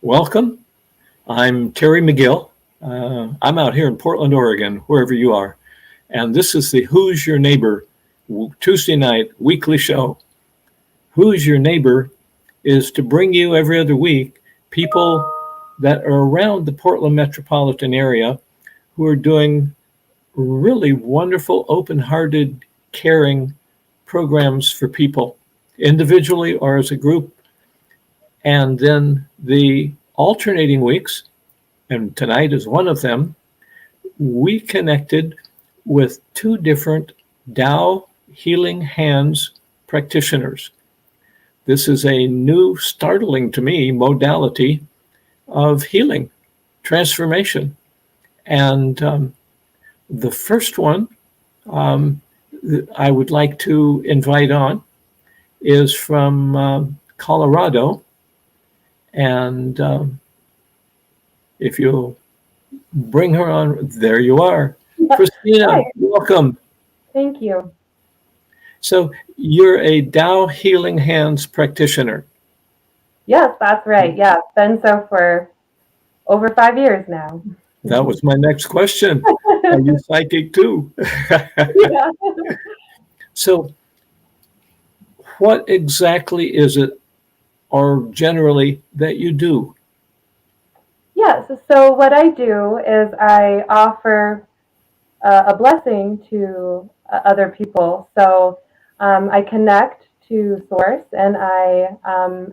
Welcome. I'm Terry McGill. I'm out here in Portland, Oregon, wherever you are. And this is the Who's Your Neighbor Tuesday night weekly show. Who's Your Neighbor is to bring you every other week people that are around the Portland metropolitan area who are doing really wonderful, open-hearted, caring programs for people, individually or as a group. And then the alternating weeks, and tonight is one of them, we connected with two different Dow Healing Hands practitioners. This is a new, startling to me, modality of healing, transformation. And the first one I would like to invite on is from Colorado. And if you'll bring her on, there you are. Christina, Hi. welcome. Thank you. So you're a Dow Healing Hands practitioner. Yes, that's right. Yeah, been so for over 5 years now. That was my next question. Are you psychic too? Yeah. So what exactly is it, or generally, that you do? Yes, so what I do is I offer a blessing to other people. So I connect to Source and I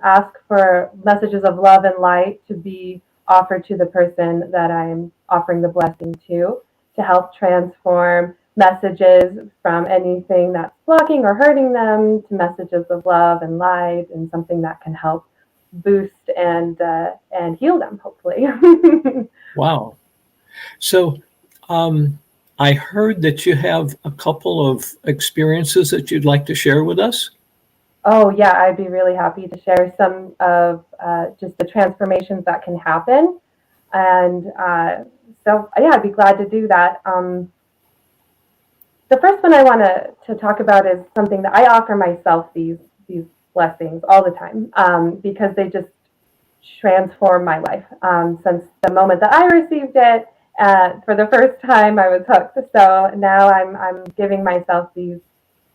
ask for messages of love and light to be offered to the person that I'm offering the blessing to help transform messages from anything that's blocking or hurting them to messages of love and light and something that can help boost and heal them, hopefully. Wow. So I heard that you have a couple of experiences that you'd like to share with us. Oh, yeah, I'd be really happy to share some of just the transformations that can happen. And yeah, I'd be glad to do that. The first one I want to talk about is something that I offer myself these blessings all the time because they just transform my life. Since the moment that I received it, for the first time, I was hooked. So now I'm giving myself these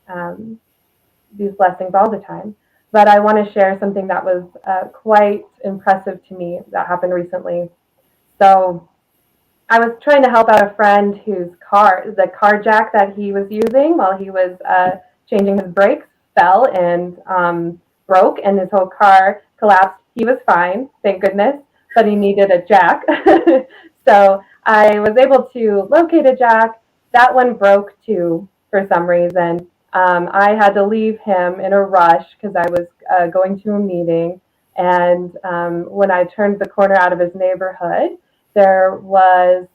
blessings all the time. But I want to share something that was quite impressive to me that happened recently. So I was trying to help out a friend the car jack that he was using while he was changing his brakes fell and broke, and his whole car collapsed. He was fine, thank goodness, but he needed a jack. So I was able to locate a jack. That one broke too for some reason. I had to leave him in a rush because I was going to a meeting. And when I turned the corner out of his neighborhood, there was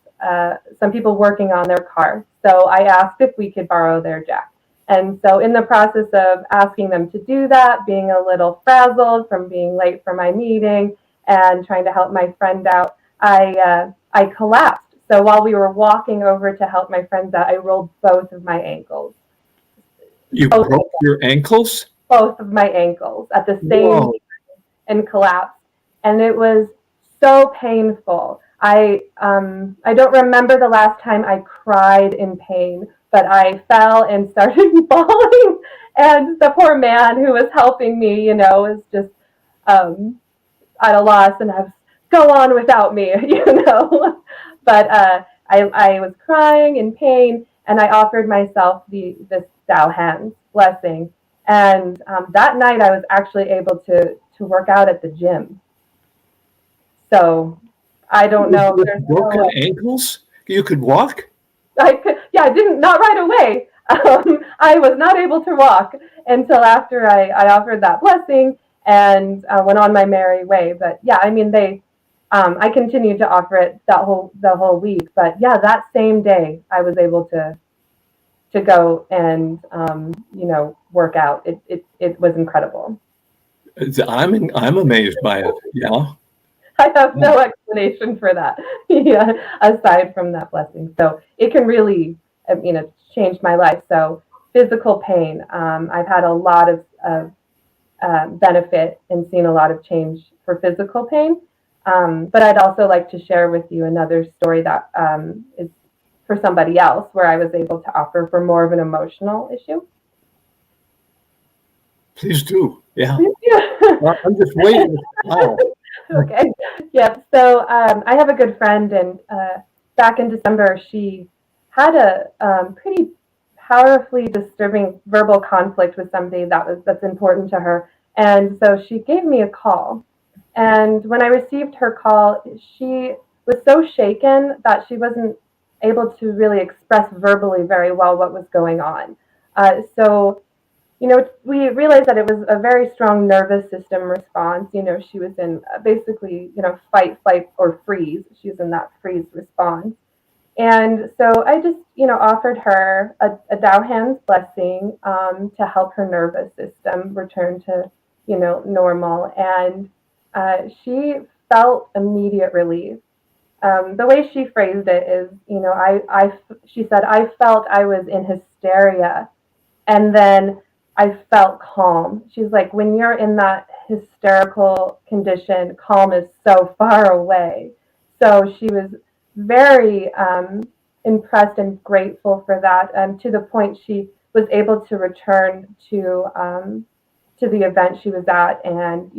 some people working on their car. So I asked if we could borrow their jack. And so in the process of asking them to do that, being a little frazzled from being late for my meeting and trying to help my friend out, I collapsed. So while we were walking over to help my friends out, I rolled both of my ankles. You broke your ankles? Both of my ankles at the same Whoa. time and collapsed. And it was so painful. I don't remember the last time I cried in pain, but I fell and started bawling. And the poor man who was helping me, was just at a loss and have go on without me, But I was crying in pain, and I offered myself this Dow Hands blessing. And that night, I was actually able to work out at the gym. So I don't know. With broken ankles? You could walk? I didn't, not right away. I was not able to walk until after I offered that blessing and went on my merry way. But yeah, I mean, I continued to offer it the whole week. But yeah, that same day, I was able to go and work out. It was incredible. I'm amazed by it. Yeah. I have no explanation for that, yeah, aside from that blessing. So it can really, change my life. So physical pain, I've had a lot of benefit and seen a lot of change for physical pain. But I'd also like to share with you another story that is for somebody else, where I was able to offer for more of an emotional issue. Please do. Yeah. Yeah. Well, I'm just waiting. Wow. Okay. Yeah. So I have a good friend, and back in December, she had a pretty powerfully disturbing verbal conflict with somebody that's important to her, and so she gave me a call. And when I received her call, she was so shaken that she wasn't able to really express verbally very well what was going on. So we realized that it was a very strong nervous system response. She was in basically, fight, flight, or freeze. She was in that freeze response. And so I just, offered her a Dow hands blessing to help her nervous system return to, normal. And she felt immediate relief. The way she phrased it is, she said, I felt I was in hysteria, and then I felt calm. She's like, when you're in that hysterical condition, calm is so far away. So she was very impressed and grateful for that, to the point she was able to return to the event she was at, and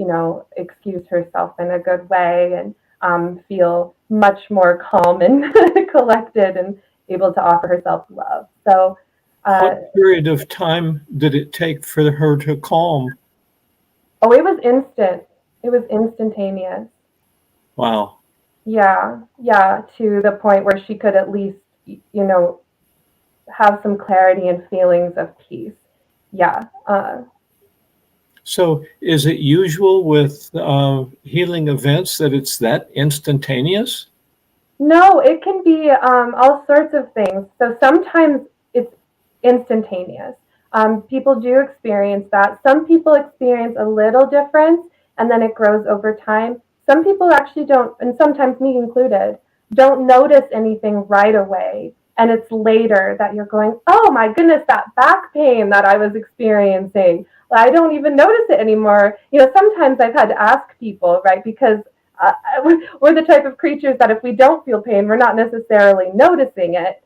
excuse herself in a good way, and feel much more calm and collected, and able to offer herself love. So What period of time did it take for her to calm? oh, it was instant. It was instantaneous. Wow. Yeah, yeah, to the point where she could at least, have some clarity and feelings of peace. Yeah. So is it usual with healing events that it's that instantaneous? No, it can be all sorts of things. So sometimes it's instantaneous. People do experience that. Some people experience a little difference, and then it grows over time. Some people actually don't, and sometimes me included, don't notice anything right away. And it's later that you're going, oh my goodness, that back pain that I was experiencing, I don't even notice it anymore. Sometimes I've had to ask people, right? Because uh, we're the type of creatures that if we don't feel pain, we're not necessarily noticing it.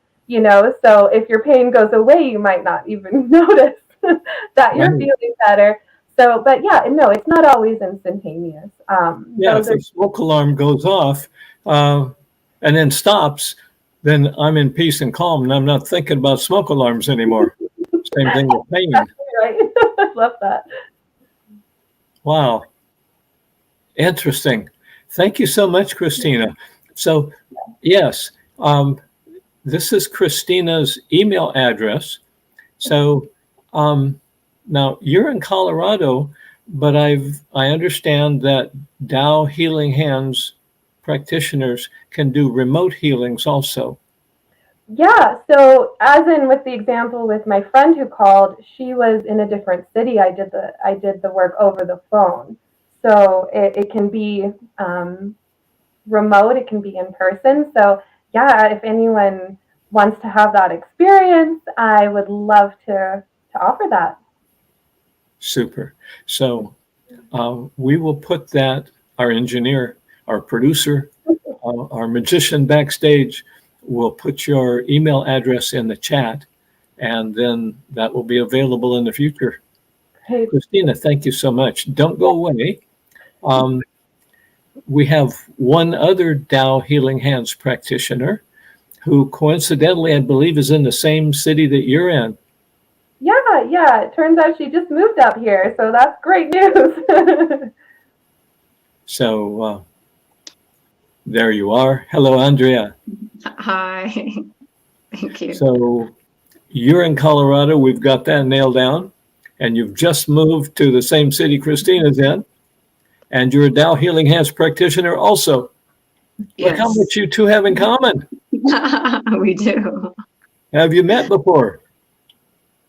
So if your pain goes away, you might not even notice that you're Right. feeling better. So, but yeah, no, it's not always instantaneous. Yeah, Those if the smoke alarm goes off and then stops, then I'm in peace and calm, and I'm not thinking about smoke alarms anymore. Same thing with pain. right. I love that. Wow. Interesting. Thank you so much, Christina. So, yes, this is Christina's email address. So, now you're in Colorado, but I understand that Dow Healing Hands practitioners can do remote healings also. Yeah, so as in with the example with my friend who called, she was in a different city. I did the work over the phone. So it can be remote, it can be in person. So yeah, if anyone wants to have that experience, I would love to offer that. Super. So we will put that, our engineer, our producer, our magician backstage will put your email address in the chat, and then that will be available in the future. Great. Christina, thank you so much. Don't go away. We have one other Dow Healing Hands practitioner who coincidentally, I believe, is in the same city that you're in. Yeah. It turns out she just moved up here, so that's great news. So there you are. Hello, Andrea. Hi. Thank you. So you're in Colorado. We've got that nailed down. And you've just moved to the same city Christina's in. And you're a Dow Healing Hands practitioner also. Yes. Look how much you two have in common. We do. Have you met before?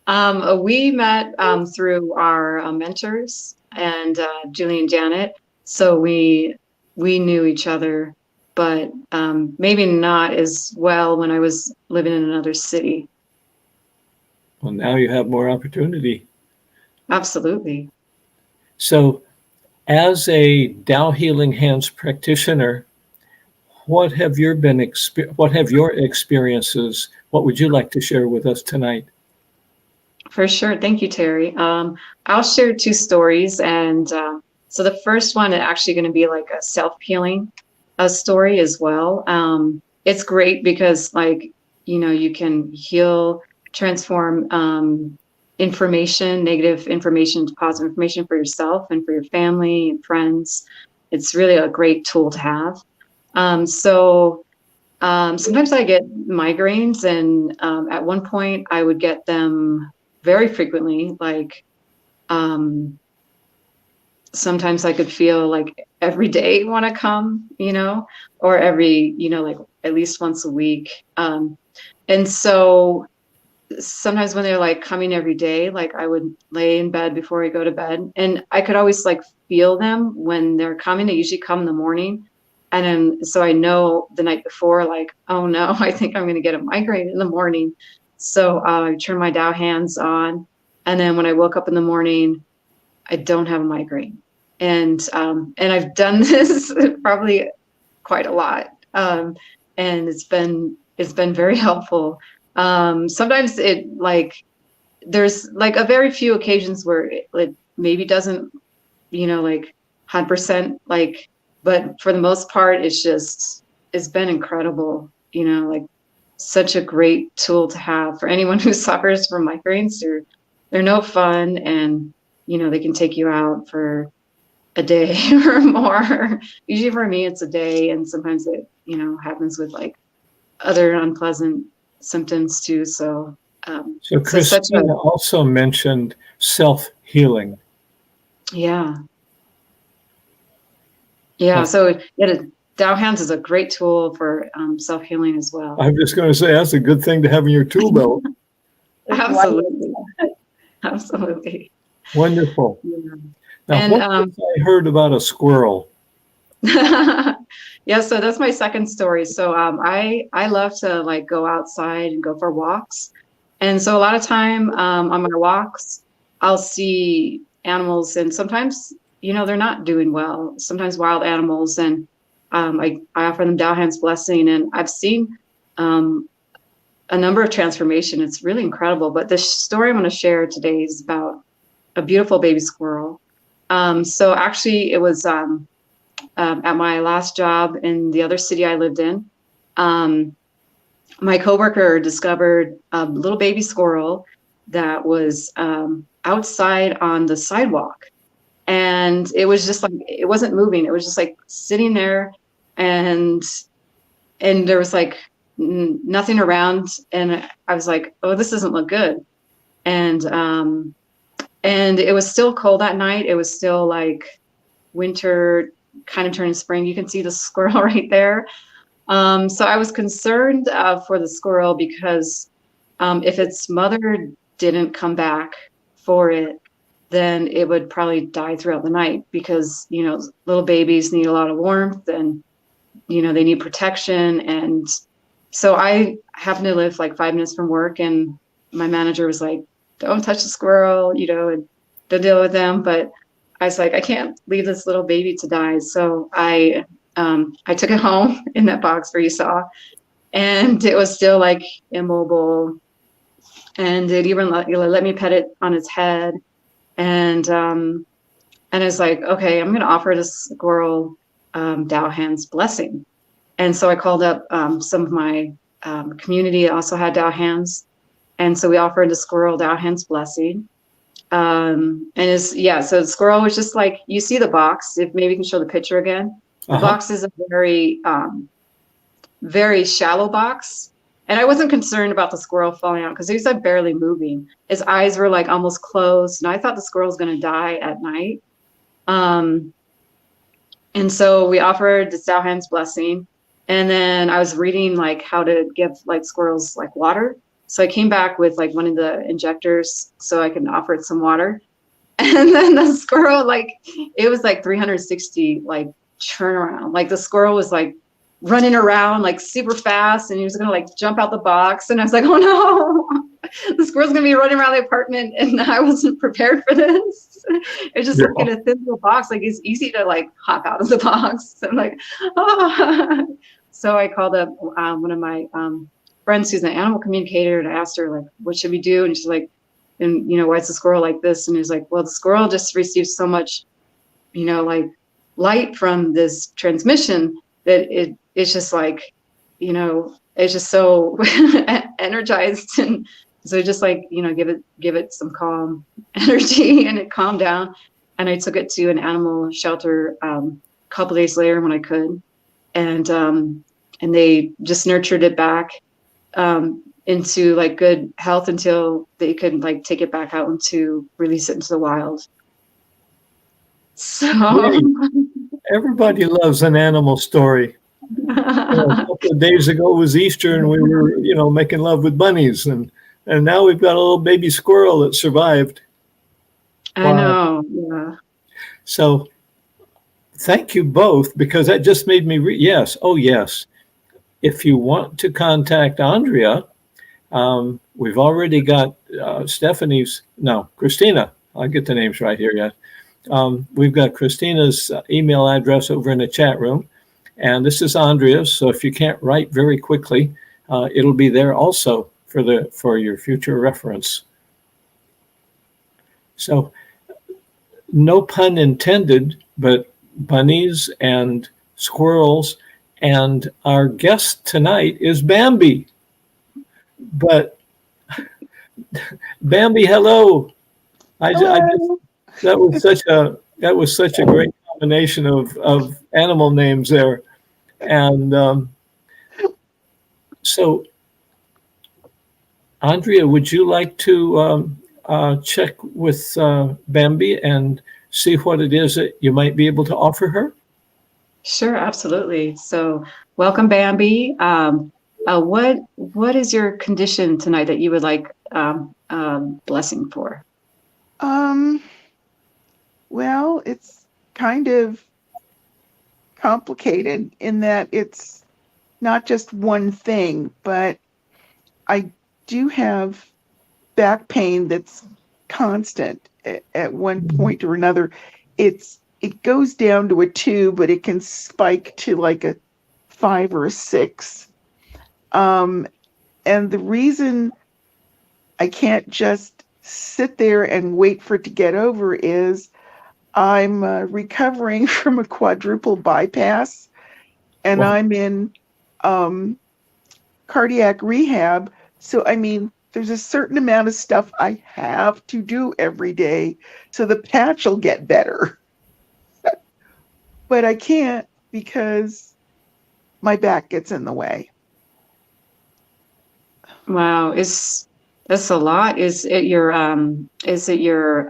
We met through our mentors and Julie and Janet. So we knew each other, but maybe not as well when I was living in another city. Well, now you have more opportunity. Absolutely. So As a Dow Healing Hands practitioner, what have your experiences? What would you like to share with us tonight? For sure. Thank you, Terry. I'll share two stories. And so the first one is actually going to be like a self-healing story as well. It's great because you can heal, transform information, negative information to positive information for yourself and for your family and friends. It's really a great tool to have. Sometimes I get migraines, and at one point I would get them very frequently. Sometimes I could feel like every day want to come, or every, like at least once a week. And so sometimes when they're like coming every day, like I would lay in bed before I go to bed, and I could always like feel them when they're coming. They usually come in the morning. And then, so I know the night before, like, oh no, I think I'm going to get a migraine in the morning. So I turn my Dow hands on. And then when I woke up in the morning, I don't have a migraine. And I've done this probably quite a lot. And it's been very helpful. Sometimes there's like a very few occasions where it maybe doesn't, like 100% but for the most part, it's been incredible, like such a great tool to have for anyone who suffers from migraines. They're no fun, and, they can take you out for a day or more. Usually for me, it's a day. And sometimes it, happens with like other unpleasant symptoms too. So Christina also mentioned self-healing. Yeah. Yeah, so Dow Hands is a great tool for self-healing as well. I'm just going to say that's a good thing to have in your tool belt. Absolutely. Absolutely. Wonderful. Yeah. Now, And, what have I heard about a squirrel? Yeah, so that's my second story. So I love to like go outside and go for walks. And so a lot of time on my walks, I'll see animals, and sometimes they're not doing well. Sometimes wild animals, and I offer them Dow Hands blessing, and I've seen a number of transformation. It's really incredible. But the story I'm going to share today is about a beautiful baby squirrel. So actually, it was at my last job in the other city I lived in. My coworker discovered a little baby squirrel that was outside on the sidewalk. And it was just like, it wasn't moving. It was just like sitting there, and there was like nothing around. And I was like, oh, this doesn't look good. And it was still cold that night. It was still like winter kind of turning spring. You can see the squirrel right there. So I was concerned for the squirrel because if its mother didn't come back for it, then it would probably die throughout the night, because, little babies need a lot of warmth, and, they need protection. And so I happened to live like 5 minutes from work, and my manager was like, don't touch the squirrel, and don't deal with them. But I was like, I can't leave this little baby to die. So I took it home in that box where you saw, and it was still like immobile, and it even let me pet it on its head. And I was like, okay, I'm going to offer this squirrel Dow Hands blessing. And so I called up some of my community also had Dow Hands. And so we offered the squirrel Dow Hands blessing. So the squirrel was just like, you see the box, if maybe you can show the picture again. The box is a very, very shallow box. And I wasn't concerned about the squirrel falling out because he was like barely moving. His eyes were like almost closed. And I thought the squirrel was going to die at night. And so we offered the Dow Hands blessing. And then I was reading like how to give like squirrels like water. So I came back with like one of the injectors so I can offer it some water. And then the squirrel, like, it was like 360 like turnaround. Like the squirrel was like running around like super fast, and he was gonna like jump out the box. And I was like, oh no, the squirrel's gonna be running around the apartment, and I wasn't prepared for this. It's just like in a thin little box. Like it's easy to like hop out of the box. I'm like, oh. So I called up one of my friends who's an animal communicator, and I asked her like, what should we do? And she's like, and why is the squirrel like this? And he's like, well, the squirrel just receives so much, like light from this transmission that it's just like, it's just so energized, and so just like give it some calm energy, and it calmed down. And I took it to an animal shelter a couple days later when I could, and they just nurtured it back into like good health until they could like take it back out and to release it into the wild. So everybody loves an animal story. A couple of days ago was Easter, and we were, making love with bunnies, and now we've got a little baby squirrel that survived. I know, yeah. So, thank you both, because that just made me yes. If you want to contact Andrea, we've already got Christina. I'll get the names right here yet. We've got Christina's email address over in the chat room. And this is Andrea's, so if you can't write very quickly, it'll be there also for your future reference. So, no pun intended, but bunnies and squirrels, and our guest tonight is Bambi. But Bambi, hello. Hello. That was such a great combination of animal names there. And so, Andrea, would you like to check with Bambi and see what it is that you might be able to offer her? Sure, absolutely. So, welcome, Bambi. What is your condition tonight that you would like blessing for? Well, it's kind of complicated in that it's not just one thing, but I do have back pain that's constant at one point or another. It goes down to a 2, but it can spike to like a 5 or a 6. And the reason I can't just sit there and wait for it to get over is I'm recovering from a quadruple bypass, and Wow. I'm in cardiac rehab. So, there's a certain amount of stuff I have to do every day, so the patch will get better. But I can't because my back gets in the way. Wow, that's a lot. Is it your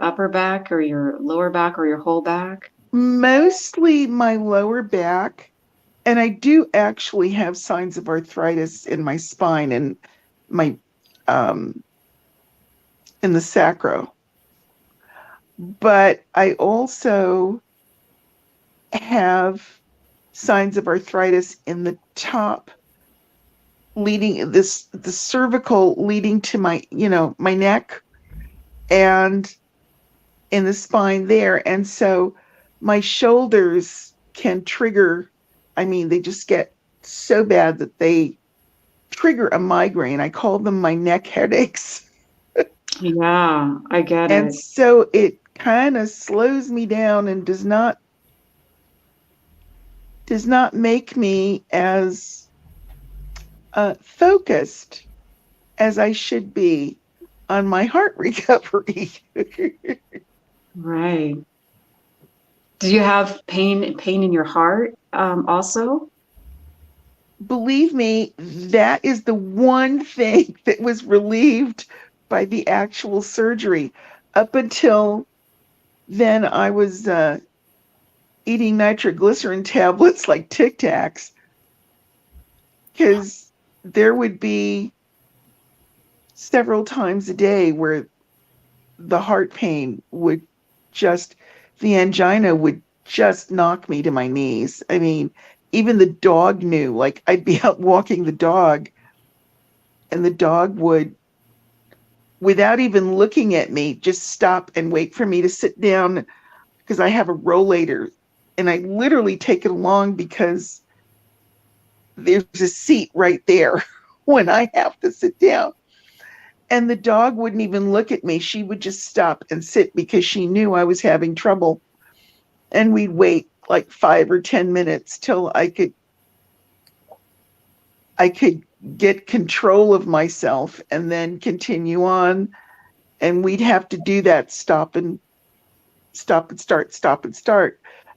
upper back or your lower back or your whole back? Mostly my lower back, and I do actually have signs of arthritis in my spine and my in the sacro. But I also have signs of arthritis in the top, leading the cervical leading to my my neck, and in the spine there. And so my shoulders can trigger, they just get so bad that they trigger a migraine. I call them my neck headaches. Yeah, I get And it. so it kind of slows me down and does not make me as focused as I should be on my heart recovery. Right. Do you have pain in your heart also? Believe me, that is the one thing that was relieved by the actual surgery. Up until then, I was eating nitroglycerin tablets like Tic Tacs, because there would be several times a day where the heart pain would the angina would just knock me to my knees. Even the dog knew, like I'd be out walking the dog and the dog would without even looking at me, just stop and wait for me to sit down because I have a rollator, and I literally take it along because there's a seat right there when I have to sit down. And the dog wouldn't even look at me. She would just stop and sit because she knew I was having trouble. And we'd wait like 5 or 10 minutes till I could get control of myself and then continue on. And we'd have to do that stop and start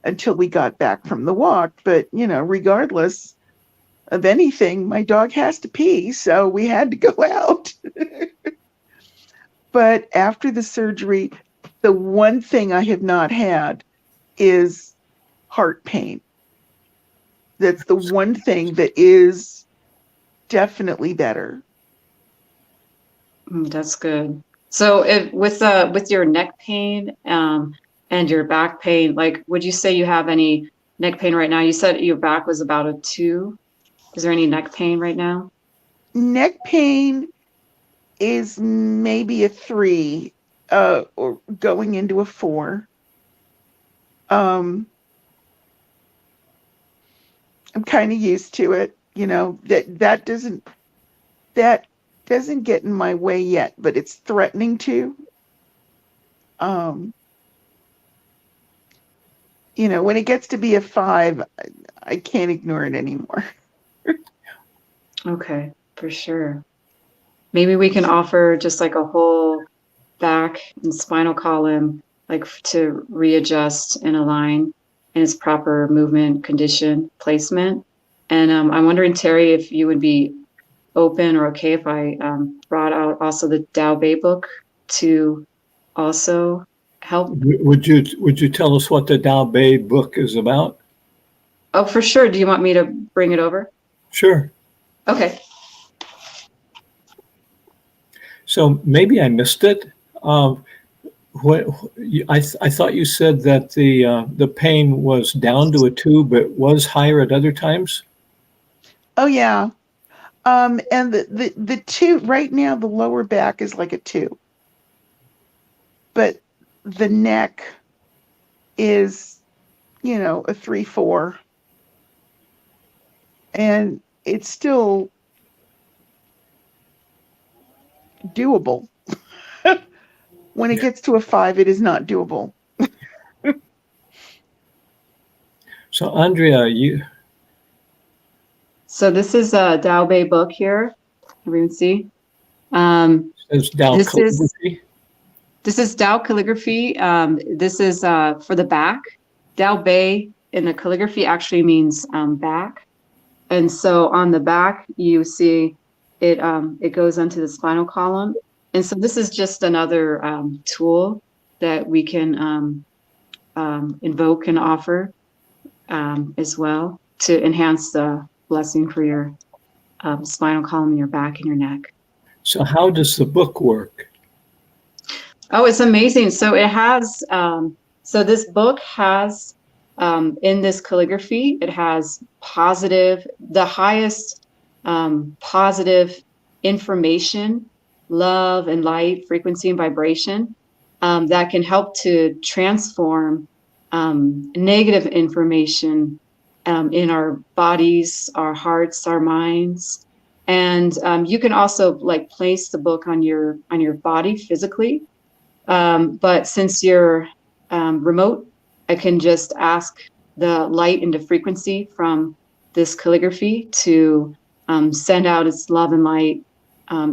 until we got back from the walk. But, you know, regardless of anything, my dog has to pee, so we had to go out. But after the surgery, the one thing I have not had is heart pain. That's the one thing that is definitely better. That's good. So with your neck pain and your back pain, like, would you say you have any neck pain right now? You said your back was about a 2. Is there any neck pain right now? Neck pain is maybe a 3, or going into a 4. I'm kind of used to it, you know. That doesn't get in my way yet, but it's threatening to. You know, when it gets to be a 5, I can't ignore it anymore. Okay, for sure. Maybe we can offer just like a whole back and spinal column, like to readjust and align in its proper movement, condition, placement. And I'm wondering, Terry, if you would be open or okay if I brought out also the Dow Bay book to also help. Would you tell us what the Dow Bay book is about? Oh, for sure. Do you want me to bring it over? Sure. Okay. So maybe I missed it. What I thought you said that the pain was down to a 2, but was higher at other times. Oh yeah. And the 2 right now, the lower back is like a 2, but the neck is, you know, a 3, 4, and it's still doable. When it gets to a 5, it is not doable. So Andrea, So this is a Dow Bay book here. Everyone see? says Dow Calligraphy. This is Dow Calligraphy. This is for the back. Dow Bay in the calligraphy actually means back. And so on the back, you see it goes onto the spinal column. And so this is just another tool that we can invoke and offer as well to enhance the blessing for your spinal column, your back, and your neck. So how does the book work? Oh, it's amazing. So it has, so this book has, in this calligraphy, it has the highest positive information, love and light, frequency and vibration that can help to transform negative information in our bodies, our hearts, our minds. And you can also like place the book on your body physically. But since you're remote, I can just ask the light and the frequency from this calligraphy to send out its love and light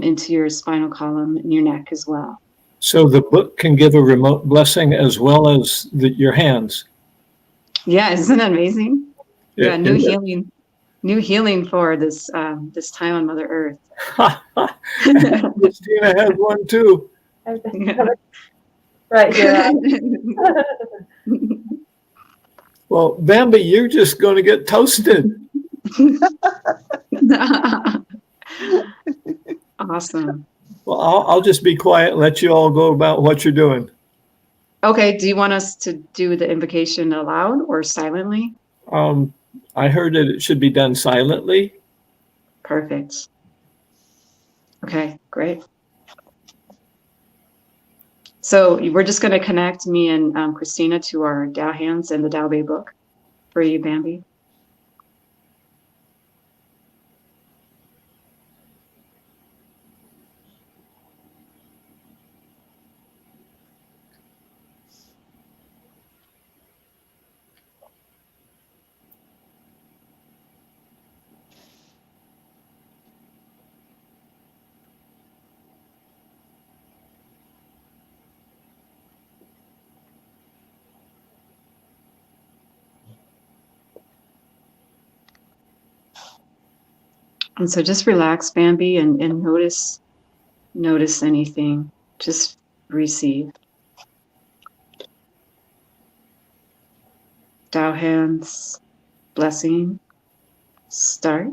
into your spinal column and your neck as well. So the book can give a remote blessing as well as your hands. Yeah, isn't that amazing? Yeah, It new is. healing for this this time on Mother Earth. Christina has one too. Right here. Well, Bambi, you're just going to get toasted. Awesome. Well, I'll just be quiet and let you all go about what you're doing. Okay, do you want us to do the invocation aloud or silently? I heard that it should be done silently. Perfect. Okay, great. So we're just going to connect me and Christina to our Dow hands and the Dow Bay book for you, Bambi. And so just relax, Bambi, and notice anything. Just receive. Dow hands, blessing, start.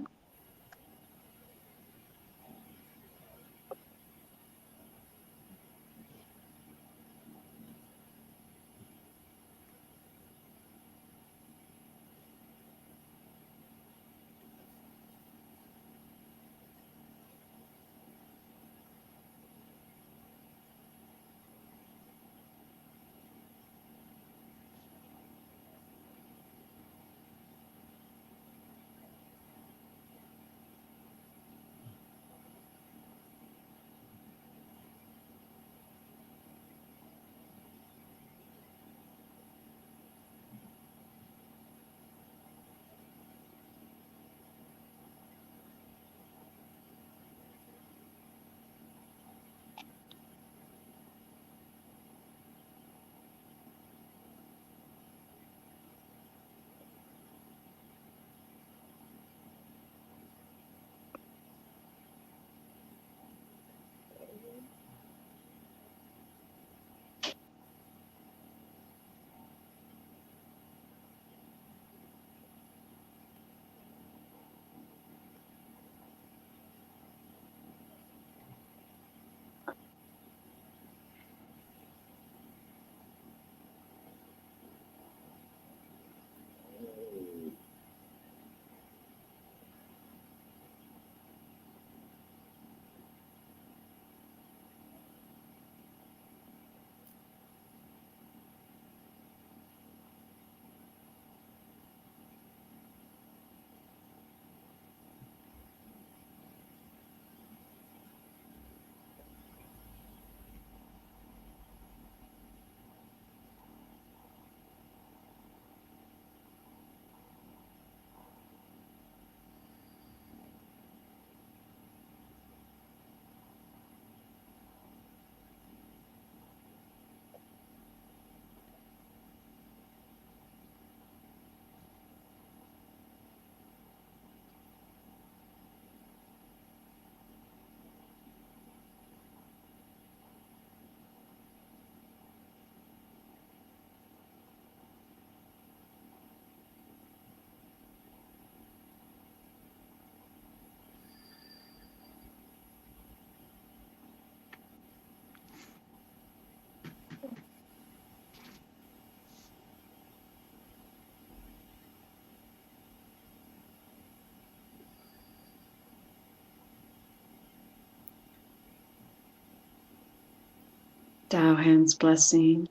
Dow hands, blessing.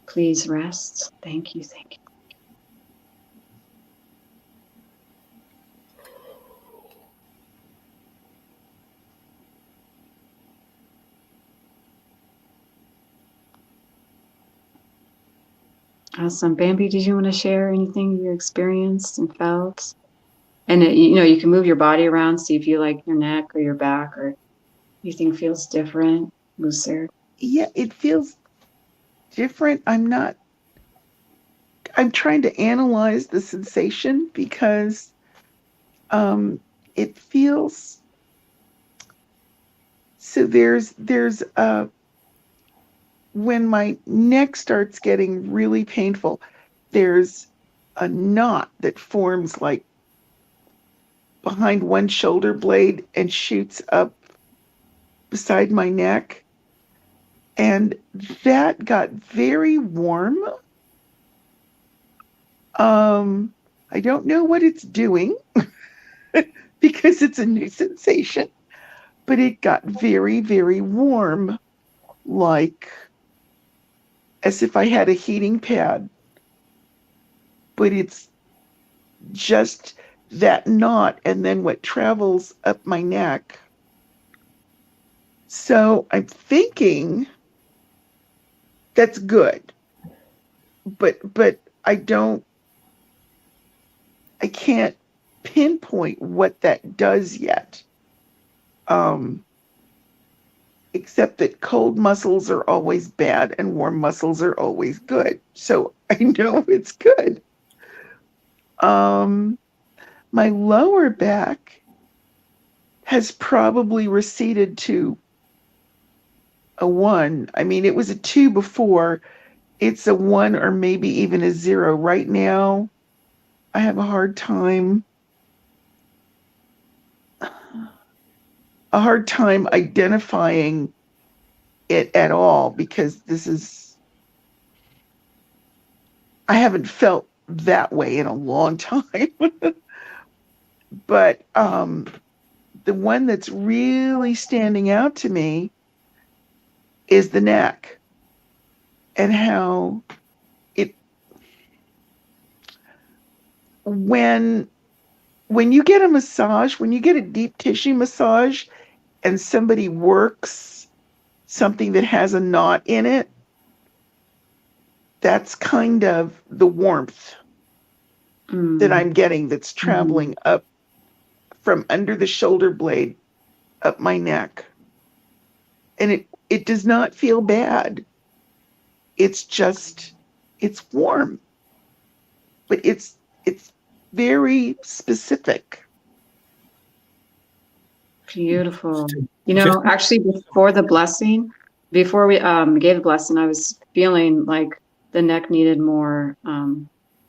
Please rest. Thank you, thank you. Awesome. Bambi, did you want to share anything you experienced and felt? And you can move your body around, see if you like your neck or your back or anything feels different, looser. Yeah, it feels different. I'm trying to analyze the sensation because it feels so there's when my neck starts getting really painful, there's a knot that forms like behind one shoulder blade and shoots up beside my neck. And that got very warm. I don't know what it's doing because it's a new sensation, but it got very, very warm, like as if I had a heating pad, but it's just that knot and then what travels up my neck. So I'm thinking that's good, but I can't pinpoint what that does yet. Except that cold muscles are always bad and warm muscles are always good. So I know it's good. My lower back has probably receded to a 1. I mean, it was a 2 before. It's a 1 or maybe even a 0. Right now, I have a hard time identifying it at all, because I haven't felt that way in a long time. But the one that's really standing out to me is the neck, and how when you get a massage, when you get a deep tissue massage and somebody works something that has a knot in it, that's kind of the warmth that I'm getting, that's traveling up from under the shoulder blade up my neck. And it does not feel bad. It's just, it's warm. But it's very specific. Beautiful. You know, actually, before the blessing, before we gave the blessing, I was feeling like the neck needed more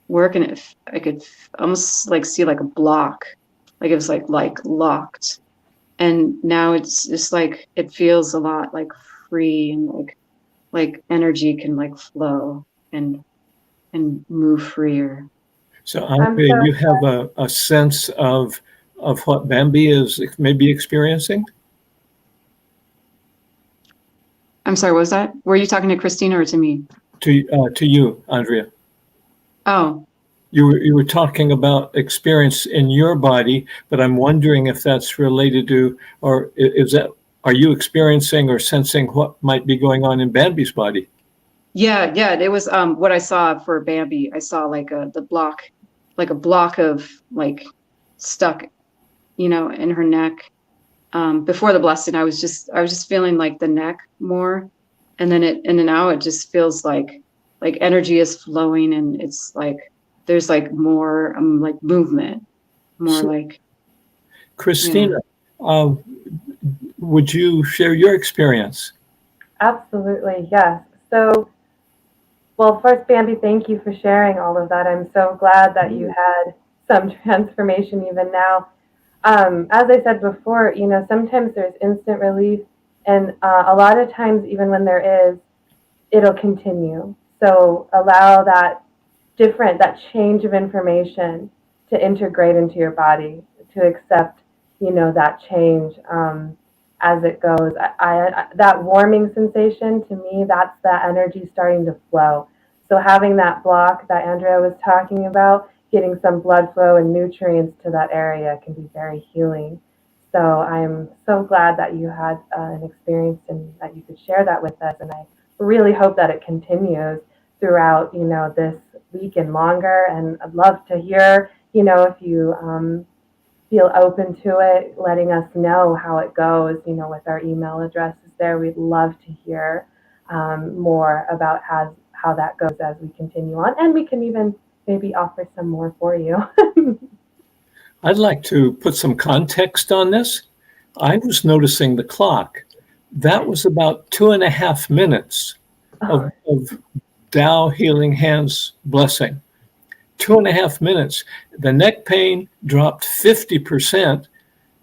work, and I could almost like see like a block, like it was like locked. And now it's just like it feels a lot like free, and like energy can like flow and move freer. So, Andrea, you have a sense of what Bambi is maybe experiencing? I'm sorry, what was that? Were you talking to Christina or to me? To you, Andrea. Oh. You were talking about experience in your body, but I'm wondering if that's related to, or are you experiencing or sensing what might be going on in Bambi's body? Yeah, it was what I saw for Bambi. I saw like a block of like stuck, you know, in her neck. Before the blessing, I was just feeling like the neck more, and then now it just feels like energy is flowing, and it's like there's like more like movement, more So, like. Christina, would you share your experience? Absolutely, yes. So, well, first, Bambi, thank you for sharing all of that. I'm so glad that you had some transformation even now. As I said before, you know, sometimes there's instant relief, and a lot of times, even when there is, it'll continue. So allow that change of information to integrate into your body, to accept, you know, that change as it goes. That warming sensation, to me, that's that energy starting to flow. So having that block that Andrea was talking about, getting some blood flow and nutrients to that area can be very healing. So I'm so glad that you had an experience and that you could share that with us. And I really hope that it continues throughout, you know, this week and longer. And I'd love to hear, you know, if you feel open to it, letting us know how it goes, you know, with our email addresses there. We'd love to hear more about how that goes as we continue on. And we can even maybe offer some more for you. I'd like to put some context on this. I was noticing the clock. That was about 2.5 minutes of Dow Healing Hands blessing. 2.5 minutes. The neck pain dropped 50%,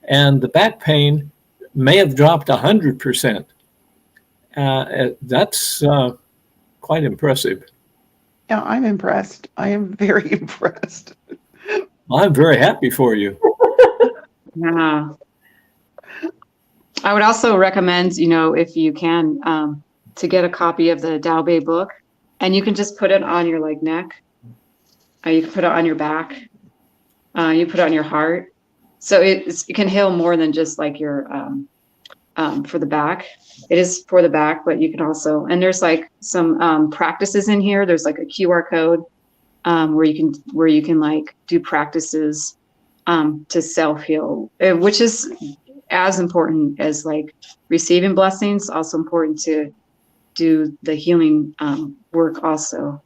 and the back pain may have dropped 100%. That's quite impressive. Yeah, I'm impressed. I am very impressed. I'm very happy for you. Yeah. I would also recommend, you know, if you can, to get a copy of the Dow Bay book. and you can just put it on your like neck. You can put it on your back. You put it on your heart. So it can heal more than just like your for the back. It is for the back, but you can also, and there's like some practices in here. There's like a QR code where you can like do practices to self-heal, which is as important as like receiving blessings. Also important to do the healing work also.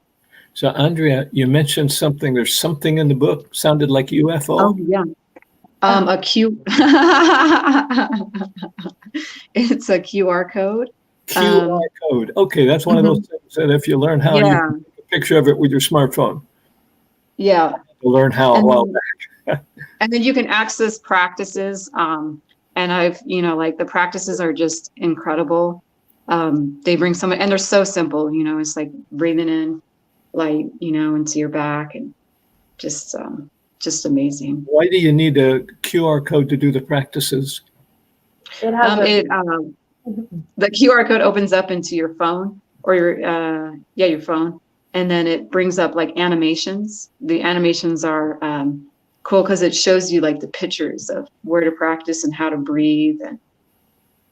So Andrea, you mentioned something. There's something in the book sounded like UFO. Oh yeah. A Q. It's a QR code. QR code. Okay, that's one of those things that if you learn how, you Yeah. can take a picture of it with your smartphone. Yeah. To learn how. And Well, And then you can access practices. And I've, like the practices are just incredible. They bring someone, and they're so simple, it's like breathing in light, into your back, and just amazing. why do you need a QR code to do the practices? It has The QR code opens up into your phone or your phone. And then it brings up like animations. The animations are cool because it shows you like the pictures of where to practice and how to breathe.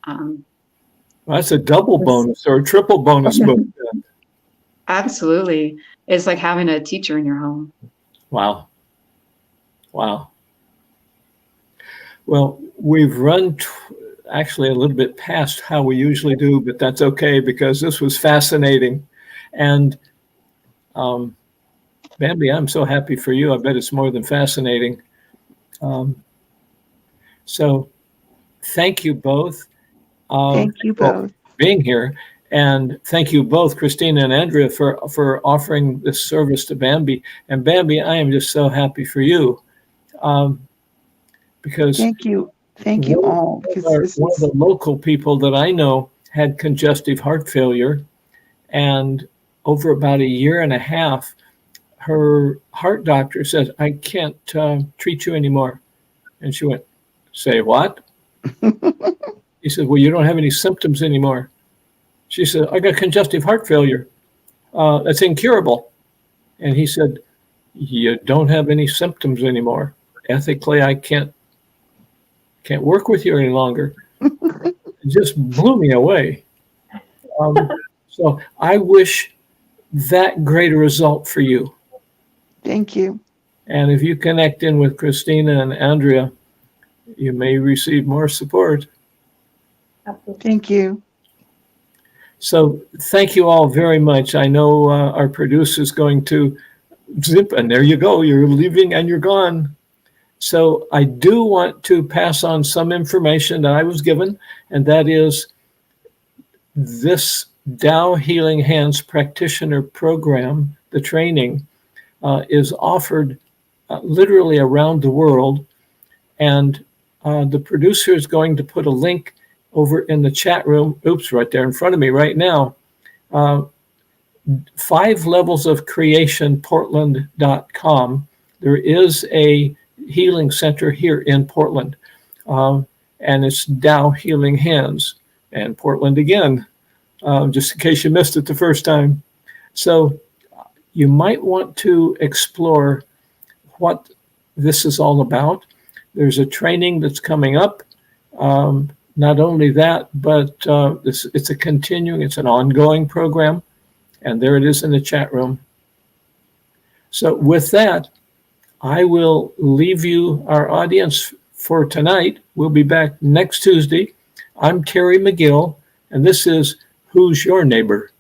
And Well, that's a double bonus or a triple bonus book. absolutely. It's like having a teacher in your home. Wow. Wow. Well, we've run actually a little bit past how we usually do, but that's okay because this was fascinating. And Bambi, I'm so happy for you. I bet it's more than fascinating. So thank you both. Thank you both. For being here. And thank you both, Christina and Andrea, for offering this service to Bambi. And Bambi, I am just so happy for you. Because Thank you all. One of the local people that I know had congestive heart failure, and over about a year and a half, her heart doctor said, "I can't treat you anymore." And she went, "Say what?" He said, "Well, you don't have any symptoms anymore." She said, "I got congestive heart failure. That's incurable." And he said, "You don't have any symptoms anymore. Ethically, I can't work with you any longer." It just blew me away. So I wish that great a result for you. Thank you. And if you connect in with Christina and Andrea, you may receive more support. absolutely. Thank you. So thank you all very much. I know our producer's going to zip, and there you go. You're leaving and you're gone. So I do want to pass on some information that I was given, and that is this Dow Healing Hands Practitioner Program, the training, is offered literally around the world. And the producer is going to put a link over in the chat room. Oops, right there in front of me right now. 5 Levels of Creation Portland.com. There is a healing center here in Portland, and it's Dow Healing Hands, and Portland again, just in case you missed it the first time. So you might want to explore what this is all about. There's a training that's coming up. Not only that, but it's an ongoing program, and there it is in the chat room. So with that, I will leave you our audience for tonight. We'll be back next Tuesday. I'm Terry McGill, and this is Who's Your Neighbor?